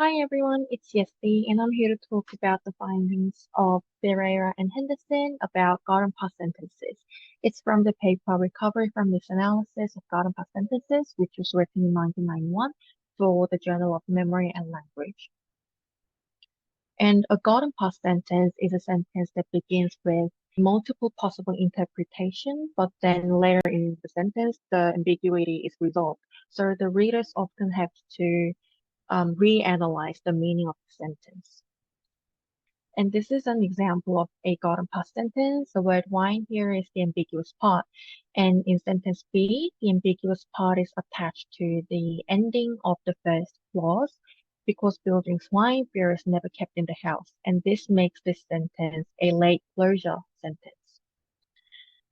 Hi everyone, it's Yessie, and I'm here to talk about the findings of Ferreira and Henderson about garden past sentences. It's from the paper Recovery from Misanalysis of Garden Past Sentences, which was written in 1991 for the Journal of Memory and Language. And a garden past sentence is a sentence that begins with multiple possible interpretation, but then later in the sentence, the ambiguity is resolved. So the readers often have to reanalyze the meaning of the sentence. And this is an example of a garden past sentence. The word wine here is the ambiguous part. And in sentence B, the ambiguous part is attached to the ending of the first clause because Bill drinks wine, beer is never kept in the house. And this makes this sentence a late closure sentence.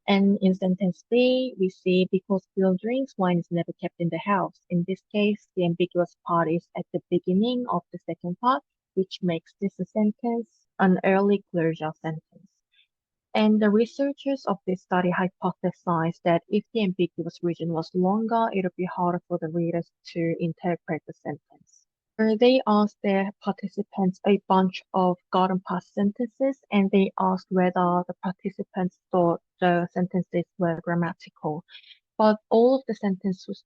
And in sentence B, we see because Bill drinks, wine is never kept in the house. In this case, the ambiguous part is at the beginning of the second part, which makes this a sentence an early closure sentence. And the researchers of this study hypothesized that if the ambiguous region was longer, it would be harder for the readers to interpret the sentence. They asked their participants a bunch of garden past sentences, and they asked whether the participants thought the sentences were grammatical. But all of the sentences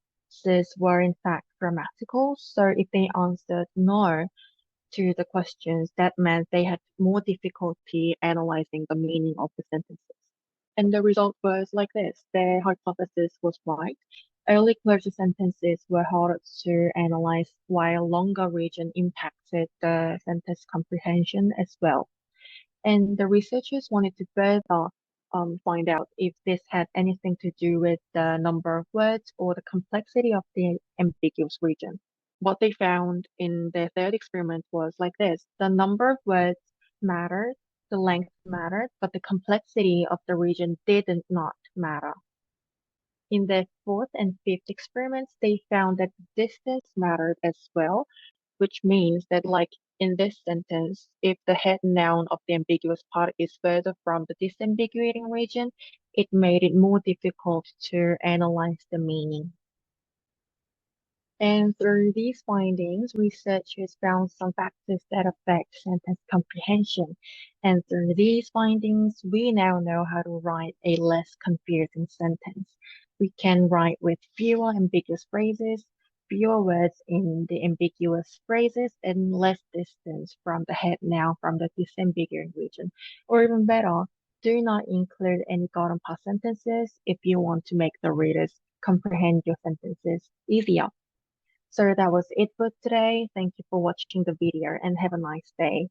were in fact grammatical. So if they answered no to the questions, that meant they had more difficulty analyzing the meaning of the sentences. And the result was like this. Their hypothesis was right. Early closure sentences were harder to analyze, while longer region impacted the sentence comprehension as well. And the researchers wanted to further find out if this had anything to do with the number of words or the complexity of the ambiguous region. What they found in their third experiment was like this. The number of words mattered, the length mattered, but the complexity of the region did not matter. In their fourth and fifth experiments, they found that distance mattered as well, which means that, like in this sentence, if the head noun of the ambiguous part is further from the disambiguating region, it made it more difficult to analyze the meaning. And through these findings, researchers found some factors that affect sentence comprehension. And through these findings, we now know how to write a less confusing sentence. We can write with fewer ambiguous phrases, fewer words in the ambiguous phrases, and less distance from the head noun from the disambiguating region. Or even better, do not include any garden past sentences if you want to make the readers comprehend your sentences easier. So that was it for today. Thank you for watching the video and have a nice day.